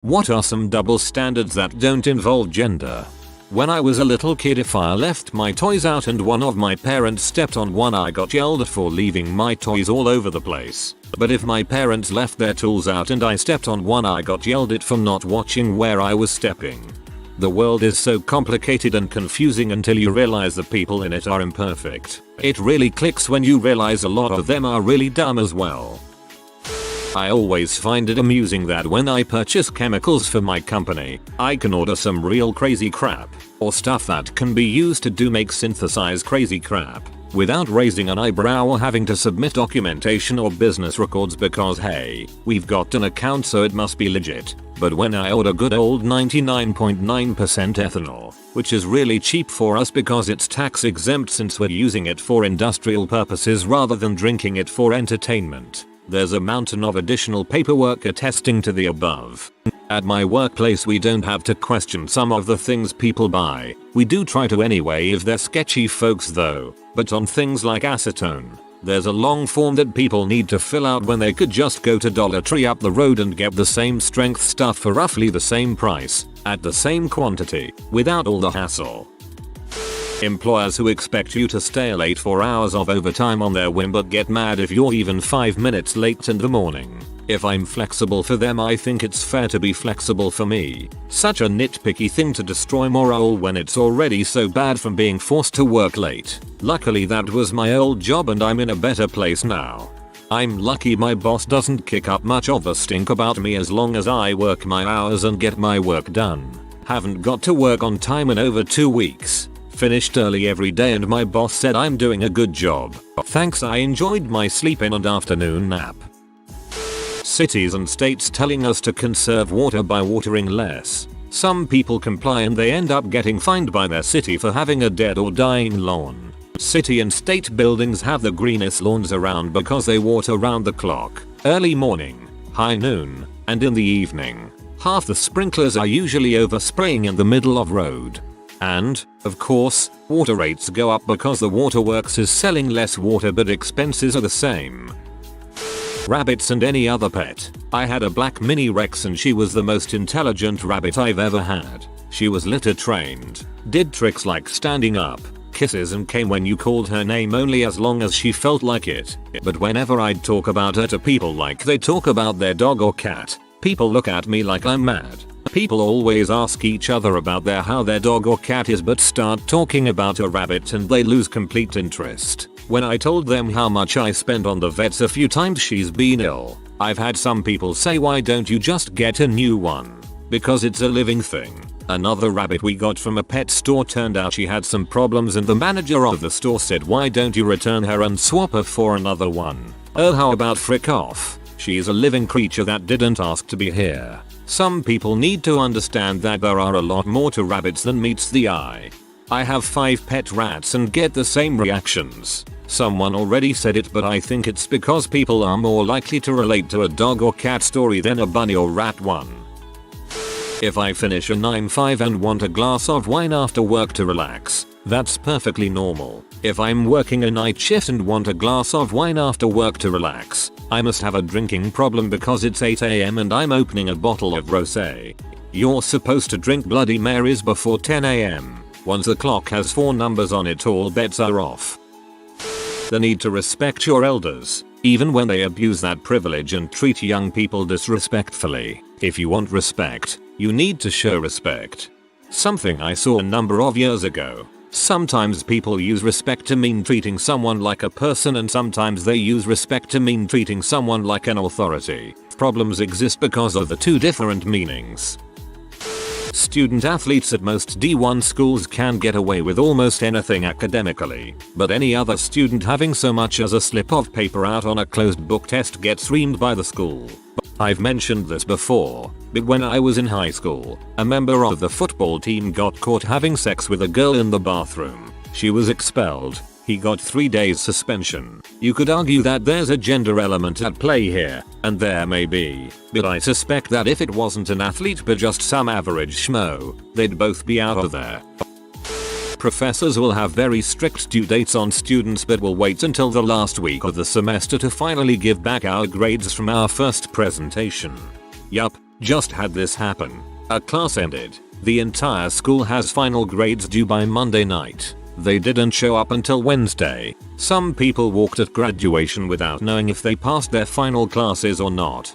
What are some double standards that don't involve gender? When I was a little kid, if I left my toys out and one of my parents stepped on one, I got yelled at for leaving my toys all over the place. But if my parents left their tools out and I stepped on one, I got yelled at for not watching where I was stepping. The world is so complicated and confusing until you realize the people in it are imperfect. It really clicks when you realize a lot of them are really dumb as well. I always find it amusing that when I purchase chemicals for my company, I can order some real crazy crap, or stuff that can be used to make synthesize crazy crap, without raising an eyebrow or having to submit documentation or business records because hey, we've got an account so it must be legit. But when I order good old 99.9% ethanol, which is really cheap for us because it's tax exempt since we're using it for industrial purposes rather than drinking it for entertainment, there's a mountain of additional paperwork attesting to the above. At my workplace we don't have to question some of the things people buy. We do try to anyway if they're sketchy folks though. But on things like acetone, there's a long form that people need to fill out when they could just go to Dollar Tree up the road and get the same strength stuff for roughly the same price, at the same quantity, without all the hassle. Employers who expect you to stay late for hours of overtime on their whim but get mad if you're even 5 minutes late in the morning. If I'm flexible for them, I think it's fair to be flexible for me. Such a nitpicky thing to destroy morale when it's already so bad from being forced to work late. Luckily that was my old job and I'm in a better place now. I'm lucky my boss doesn't kick up much of a stink about me as long as I work my hours and get my work done. Haven't got to work on time in over 2 weeks. Finished early every day and my boss said I'm doing a good job. Thanks, I enjoyed my sleep in and afternoon nap. Cities and states telling us to conserve water by watering less. Some people comply and they end up getting fined by their city for having a dead or dying lawn. City and state buildings have the greenest lawns around because they water round the clock. Early morning, high noon, and in the evening. Half the sprinklers are usually overspraying in the middle of road. And, of course, water rates go up because the waterworks is selling less water but expenses are the same. Rabbits and any other pet. I had a black mini Rex and she was the most intelligent rabbit I've ever had. She was litter trained, did tricks like standing up, kisses and came when you called her name only as long as she felt like it. But whenever I'd talk about her to people like they talk about their dog or cat, people look at me like I'm mad. People always ask each other about how their dog or cat is but start talking about a rabbit and they lose complete interest. When I told them how much I spend on the vets a few times she's been ill, I've had some people say why don't you just get a new one? Because it's a living thing. Another rabbit we got from a pet store turned out she had some problems and the manager of the store said why don't you return her and swap her for another one? Oh, how about frick off? She's a living creature that didn't ask to be here. Some people need to understand that there are a lot more to rabbits than meets the eye. I have 5 pet rats and get the same reactions. Someone already said it but I think it's because people are more likely to relate to a dog or cat story than a bunny or rat one. If I finish a 9-5 and want a glass of wine after work to relax, that's perfectly normal. If I'm working a night shift and want a glass of wine after work to relax, I must have a drinking problem because it's 8 AM and I'm opening a bottle of rosé. You're supposed to drink Bloody Marys before 10 AM. Once the clock has 4 numbers on it, all bets are off. The need to respect your elders, even when they abuse that privilege and treat young people disrespectfully. If you want respect, you need to show respect. Something I saw a number of years ago. Sometimes people use respect to mean treating someone like a person and sometimes they use respect to mean treating someone like an authority. Problems exist because of the 2 different meanings. Student athletes at most D1 schools can get away with almost anything academically, but any other student having so much as a slip of paper out on a closed book test gets reamed by the school. I've mentioned this before, but when I was in high school, a member of the football team got caught having sex with a girl in the bathroom. She was expelled. He got 3 days suspension. You could argue that there's a gender element at play here, and there may be, but I suspect that if it wasn't an athlete but just some average schmo, they'd both be out of there. Professors will have very strict due dates on students but will wait until the last week of the semester to finally give back our grades from our first presentation. Yup, Just had this happen. A class ended. The entire school has final grades due by Monday night. They didn't show up until Wednesday. Some people walked at graduation without knowing if they passed their final classes or not.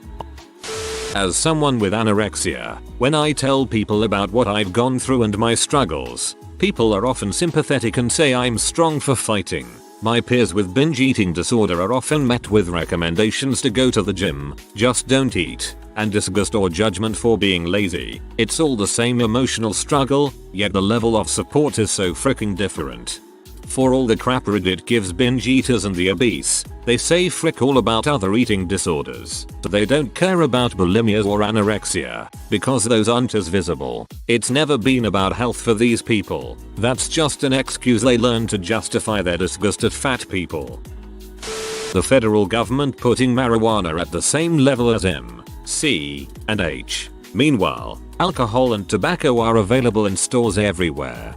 As someone with anorexia, when I tell people about what I've gone through and my struggles, people are often sympathetic and say I'm strong for fighting. My peers with binge eating disorder are often met with recommendations to go to the gym, just don't eat, and disgust or judgment for being lazy. It's all the same emotional struggle, yet the level of support is so freaking different. For all the crap Reddit gives binge eaters and the obese, they say frick all about other eating disorders. They don't care about bulimia or anorexia, because those aren't as visible. It's never been about health for these people. That's just an excuse they learn to justify their disgust at fat people. The federal government putting marijuana at the same level as M, C, and H. Meanwhile, alcohol and tobacco are available in stores everywhere.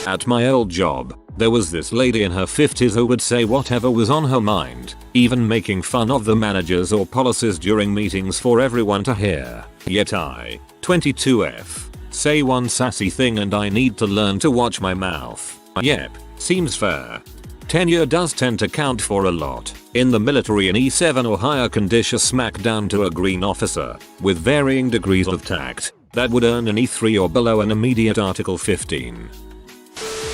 At my old job, there was this lady in her 50s who would say whatever was on her mind, even making fun of the managers or policies during meetings for everyone to hear. Yet I, 22F, say one sassy thing and I need to learn to watch my mouth. Yep, seems fair. Tenure does tend to count for a lot. In the military, an E7 or higher can dish a smack down to a green officer, with varying degrees of tact, that would earn an E3 or below an immediate Article 15.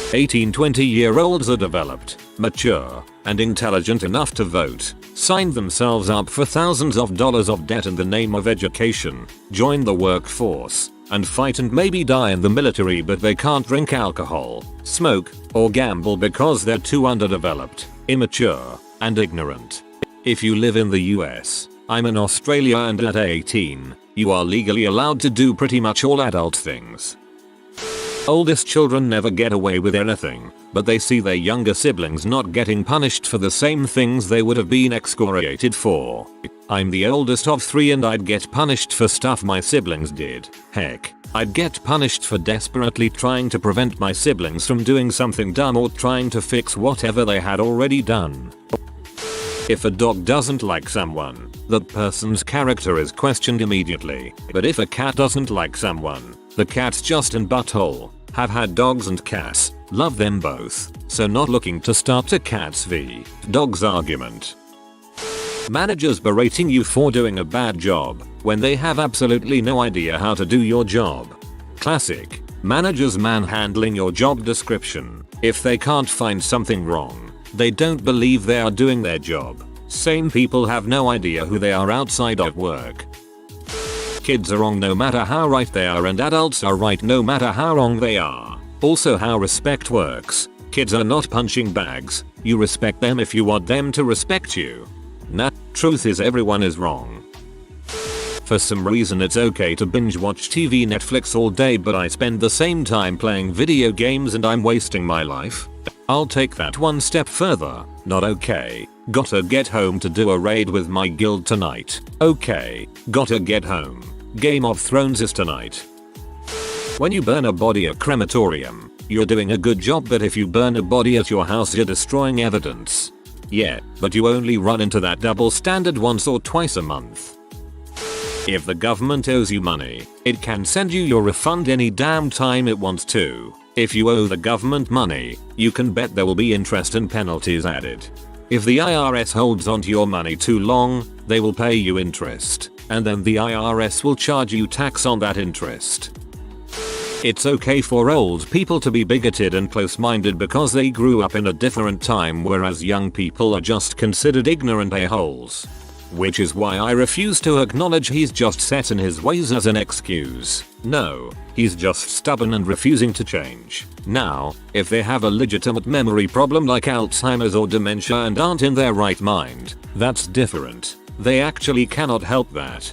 18-20-year-olds are developed, mature, and intelligent enough to vote, signed themselves up for thousands of dollars of debt in the name of education, join the workforce, and fight and maybe die in the military, but they can't drink alcohol, smoke, or gamble because they're too underdeveloped, immature, and ignorant. If you live in the US, I'm in Australia, and at 18, you are legally allowed to do pretty much all adult things. Oldest children never get away with anything, but they see their younger siblings not getting punished for the same things they would have been excoriated for. I'm the oldest of 3 and I'd get punished for stuff my siblings did. Heck, I'd get punished for desperately trying to prevent my siblings from doing something dumb or trying to fix whatever they had already done. If a dog doesn't like someone, that person's character is questioned immediately. But if a cat doesn't like someone, the cat's just in butthole. Have had dogs and cats, love them both, so not looking to start a cats v. dogs argument. Managers berating you for doing a bad job when they have absolutely no idea how to do your job. Classic. Managers manhandling your job description. If they can't find something wrong, they don't believe they are doing their job. Same people have no idea who they are outside of work. Kids are wrong no matter how right they are, and adults are right no matter how wrong they are. Also how respect works. Kids are not punching bags. You respect them if you want them to respect you. Nah, truth is everyone is wrong. For some reason it's okay to binge watch TV Netflix all day, but I spend the same time playing video games and I'm wasting my life. I'll take that one step further. Not okay. Gotta get home to do a raid with my guild tonight. Okay. Gotta get home. Game of Thrones is tonight. When you burn a body at crematorium, you're doing a good job, but if you burn a body at your house, you're destroying evidence. Yeah, but you only run into that double standard once or twice a month. If the government owes you money, it can send you your refund any damn time it wants to. If you owe the government money, you can bet there will be interest and penalties added. If the IRS holds onto your money too long, they will pay you interest, and then the IRS will charge you tax on that interest. It's okay for old people to be bigoted and close-minded because they grew up in a different time, whereas young people are just considered ignorant a-holes. Which is why I refuse to acknowledge he's just set in his ways as an excuse. No, he's just stubborn and refusing to change. Now, if they have a legitimate memory problem like Alzheimer's or dementia and aren't in their right mind, that's different. They actually cannot help that.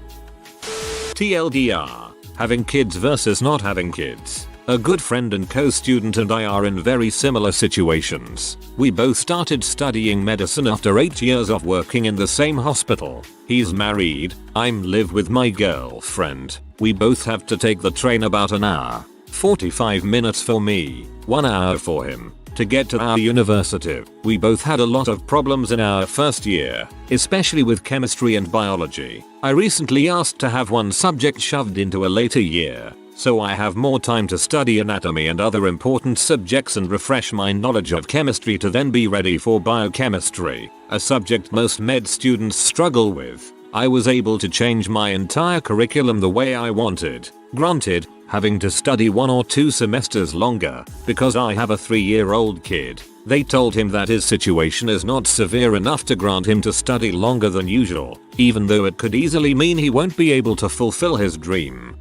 TLDR. Having kids versus not having kids. A good friend and co-student and I are in very similar situations. We both started studying medicine after 8 years of working in the same hospital. He's married, I'm live with my girlfriend. We both have to take the train about an hour. 45 minutes for me, 1 hour for him. to get to our university. We both had a lot of problems in our first year, especially with chemistry and biology. I recently asked to have one subject shoved into a later year, so I have more time to study anatomy and other important subjects and refresh my knowledge of chemistry to then be ready for biochemistry, a subject most med students struggle with. I was able to change my entire curriculum the way I wanted. Granted, having to study 1 or 2 semesters longer because I have a 3-year-old kid. They told him that his situation is not severe enough to grant him to study longer than usual, even though it could easily mean he won't be able to fulfill his dream.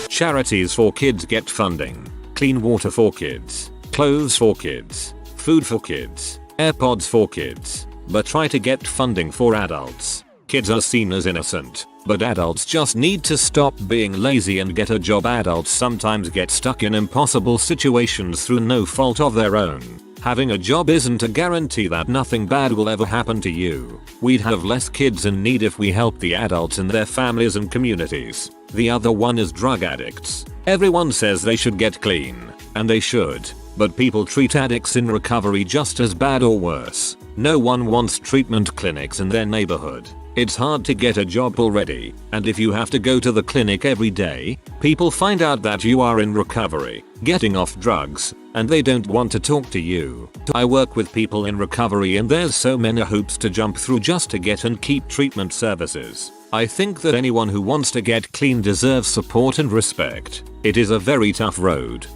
Charities for kids get funding. Clean water for kids, clothes for kids, food for kids, AirPods for kids, but try to get funding for adults. Kids are seen as innocent, but adults just need to stop being lazy and get a job. Adults sometimes get stuck in impossible situations through no fault of their own. Having a job isn't a guarantee that nothing bad will ever happen to you. We'd have less kids in need if we helped the adults and their families and communities. The other one is drug addicts. Everyone says they should get clean, and they should, but people treat addicts in recovery just as bad or worse. No one wants treatment clinics in their neighborhood. It's hard to get a job already, and if you have to go to the clinic every day, people find out that you are in recovery, getting off drugs, and they don't want to talk to you. I work with people in recovery and there's so many hoops to jump through just to get and keep treatment services. I think that anyone who wants to get clean deserves support and respect. It is a very tough road.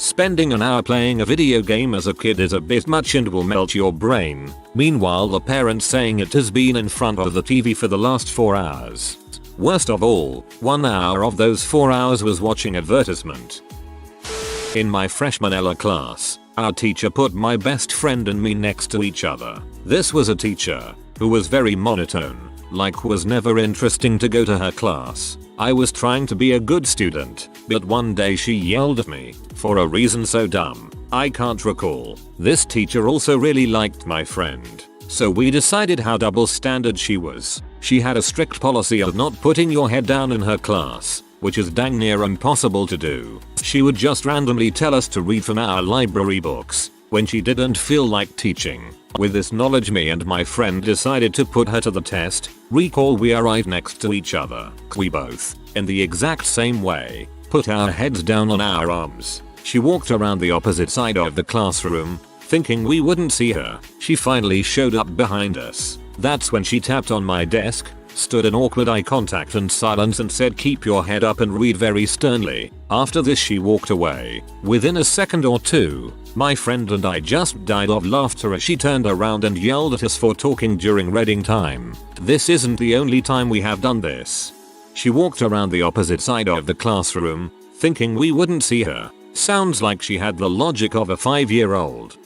Spending an hour playing a video game as a kid is a bit much and will melt your brain. Meanwhile, the parent saying it has been in front of the TV for the last 4 hours. Worst of all, 1 hour of those 4 hours was watching advertisement. In my freshman LA class, our teacher put my best friend and me next to each other. This was a teacher who was very monotone, like was never interesting to go to her class. I was trying to be a good student, but one day she yelled at me, for a reason so dumb, I can't recall. This teacher also really liked my friend, so we decided how double standard she was. She had a strict policy of not putting your head down in her class, which is dang near impossible to do. She would just randomly tell us to read from our library books when she didn't feel like teaching. With this knowledge, me and my friend decided to put her to the test. Recall, we are right next to each other. We both, in the exact same way, put our heads down on our arms. She walked around the opposite side of the classroom, thinking we wouldn't see her. She finally showed up behind us. That's when she tapped on my desk, stood in awkward eye contact and silence and said, "Keep your head up," and read very sternly. After this she walked away. Within a second or two, my friend and I just died of laughter as she turned around and yelled at us for talking during reading time. This isn't the only time we have done this. She walked around the opposite side of the classroom, thinking we wouldn't see her. Sounds like she had the logic of a 5-year-old.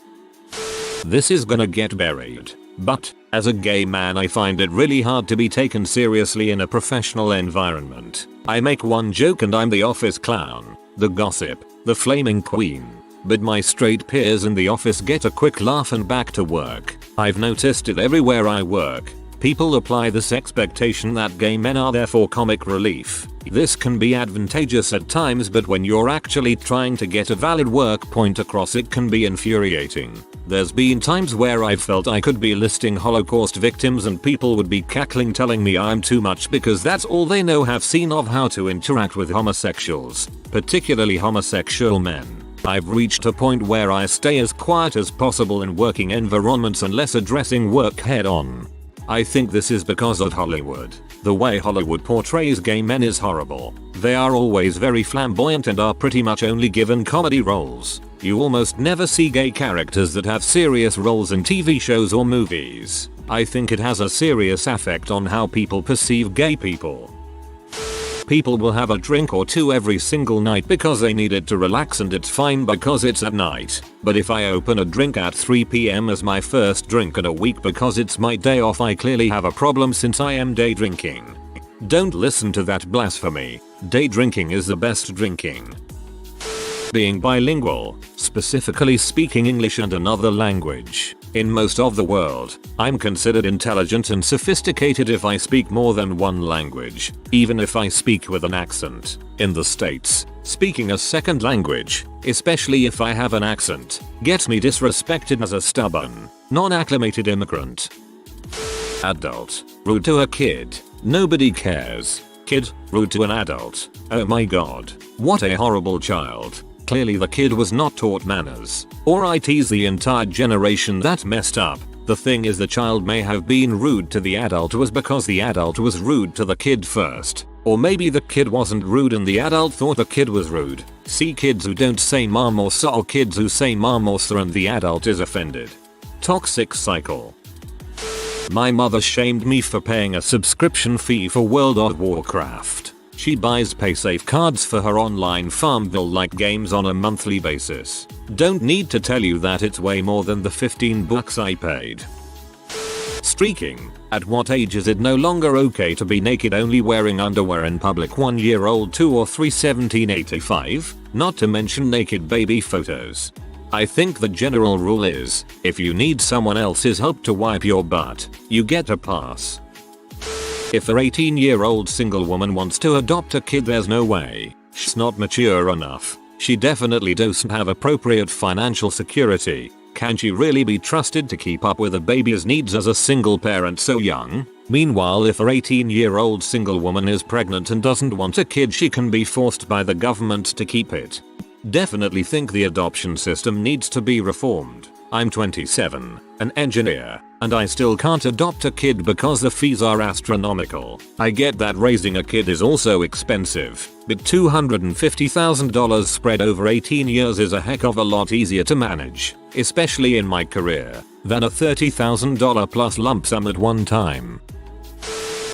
This is gonna get buried, but as a gay man I find it really hard to be taken seriously in a professional environment. I make one joke and I'm the office clown, the gossip, the flaming queen. But my straight peers in the office get a quick laugh and back to work. I've noticed it everywhere I work. People apply this expectation that gay men are there for comic relief. This can be advantageous at times, but when you're actually trying to get a valid work point across, it can be infuriating. There's been times where I've felt I could be listing Holocaust victims and people would be cackling, telling me I'm too much because that's all they know, have seen of how to interact with homosexuals, particularly homosexual men. I've reached a point where I stay as quiet as possible in working environments unless addressing work head on. I think this is because of Hollywood. The way Hollywood portrays gay men is horrible. They are always very flamboyant and are pretty much only given comedy roles. You almost never see gay characters that have serious roles in TV shows or movies. I think it has a serious effect on how people perceive gay people. People will have a drink or two every single night because they need it to relax, and it's fine because it's at night. But if I open a drink at 3 PM as my first drink in a week because it's my day off, I clearly have a problem since I am day drinking. Don't listen to that blasphemy. Day drinking is the best drinking. Being bilingual, specifically speaking English and another language. In most of the world, I'm considered intelligent and sophisticated if I speak more than one language, even if I speak with an accent. In the States, speaking a second language, especially if I have an accent, gets me disrespected as a stubborn, non-acclimated immigrant. Adult, rude to a kid, nobody cares. Kid, rude to an adult, oh my god, what a horrible child. Clearly the kid was not taught manners, or it is the entire generation that messed up. The thing is the child may have been rude to the adult was because the adult was rude to the kid first. Or maybe the kid wasn't rude and the adult thought the kid was rude. See kids who don't say mom or sir, or kids who say mom or sir and the adult is offended. Toxic cycle. My mother shamed me for paying a subscription fee for World of Warcraft. She buys PaySafe cards for her online Farmville-like games on a monthly basis. Don't need to tell you that it's way more than the $15 I paid. Streaking. At what age is it no longer okay to be naked only wearing underwear in public? 1-year-old 2 or 3 1785? Not to mention naked baby photos. I think the general rule is, if you need someone else's help to wipe your butt, you get a pass. If a 18-year-old single woman wants to adopt a kid, there's no way. She's not mature enough. She definitely doesn't have appropriate financial security. Can she really be trusted to keep up with a baby's needs as a single parent so young? Meanwhile, if a 18-year-old single woman is pregnant and doesn't want a kid, she can be forced by the government to keep it. Definitely think the adoption system needs to be reformed. I'm 27, an engineer, and I still can't adopt a kid because the fees are astronomical. I get that raising a kid is also expensive, but $250,000 spread over 18 years is a heck of a lot easier to manage, especially in my career, than a $30,000 plus lump sum at one time.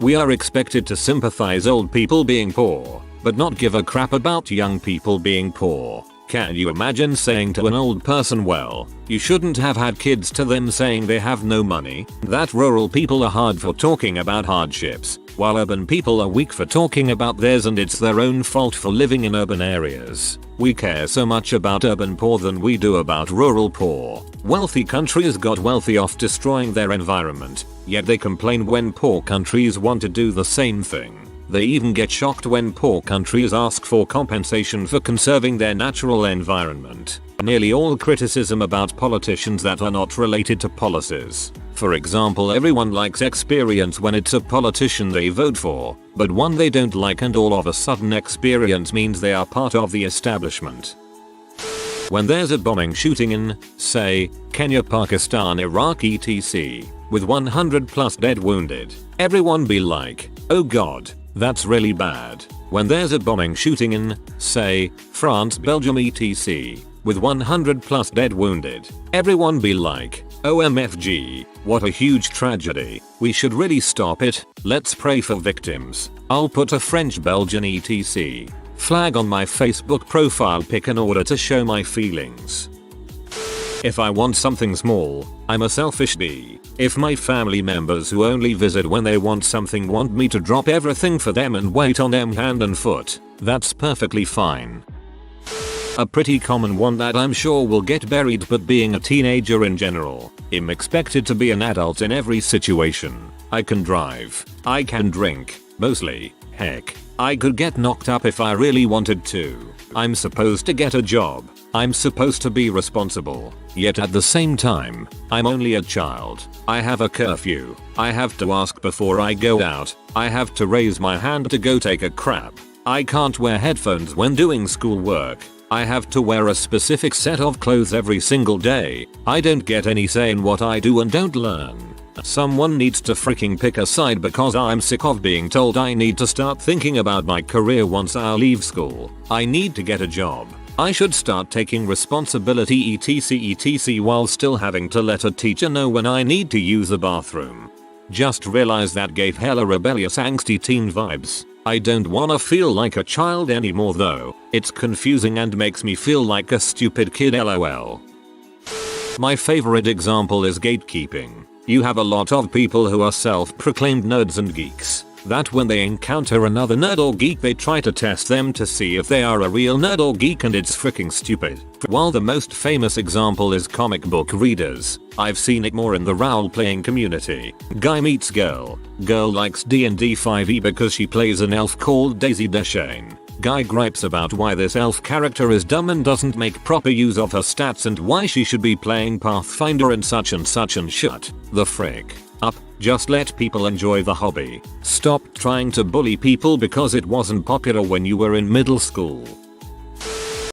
We are expected to sympathize old people being poor, but not give a crap about young people being poor. Can you imagine saying to an old person, well, you shouldn't have had kids, to them saying they have no money? That rural people are hard for talking about hardships, while urban people are weak for talking about theirs, and it's their own fault for living in urban areas. We care so much about urban poor than we do about rural poor. Wealthy countries got wealthy off destroying their environment, yet they complain when poor countries want to do the same thing. They even get shocked when poor countries ask for compensation for conserving their natural environment. Nearly all criticism about politicians that are not related to policies. For example, everyone likes experience when it's a politician they vote for, but one they don't like, and all of a sudden experience means they are part of the establishment. When there's a bombing shooting in, say, Kenya, Pakistan, Iraq, etc., with 100 plus dead wounded, everyone be like, oh god, that's really bad. When there's a bombing shooting in, say, France, Belgium, etc., with 100 plus dead wounded, everyone be like, OMFG, what a huge tragedy. We should really stop it. Let's pray for victims. I'll put a French, Belgian, etc. flag on my Facebook profile pic in order to show my feelings. If I want something small, I'm a selfish bee. If my family members who only visit when they want something want me to drop everything for them and wait on them hand and foot, that's perfectly fine. A pretty common one that I'm sure will get buried, but being a teenager in general, I'm expected to be an adult in every situation. I can drive. I can drink. Mostly. Heck, I could get knocked up if I really wanted to. I'm supposed to get a job. I'm supposed to be responsible. Yet at the same time, I'm only a child. I have a curfew. I have to ask before I go out. I have to raise my hand to go take a crap. I can't wear headphones when doing schoolwork. I have to wear a specific set of clothes every single day. I don't get any say in what I do and don't learn. Someone needs to freaking pick a side because I'm sick of being told I need to start thinking about my career once I leave school. I need to get a job. I should start taking responsibility etc while still having to let a teacher know when I need to use the bathroom. Just realized that gave hella rebellious angsty teen vibes. I don't wanna feel like a child anymore though. It's confusing and makes me feel like a stupid kid, lol. My favorite example is gatekeeping. You have a lot of people who are self-proclaimed nerds and geeks, that when they encounter another nerd or geek they try to test them to see if they are a real nerd or geek, and it's freaking stupid. While the most famous example is comic book readers, I've seen it more in the role-playing community. Guy meets girl. Girl likes D&D 5e because she plays an elf called Daisy Deshane. Guy gripes about why this elf character is dumb and doesn't make proper use of her stats and why she should be playing Pathfinder and such and shut the frick up. Just let people enjoy the hobby. Stop trying to bully people because it wasn't popular when you were in middle school.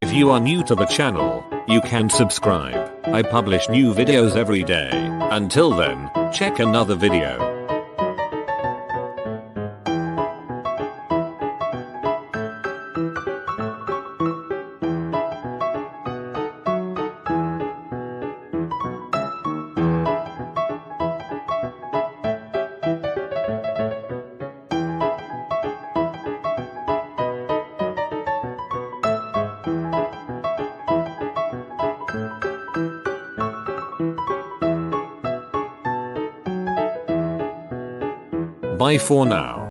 If you are new to the channel, you can subscribe. I publish new videos every day. Until then, check another video. Bye for now.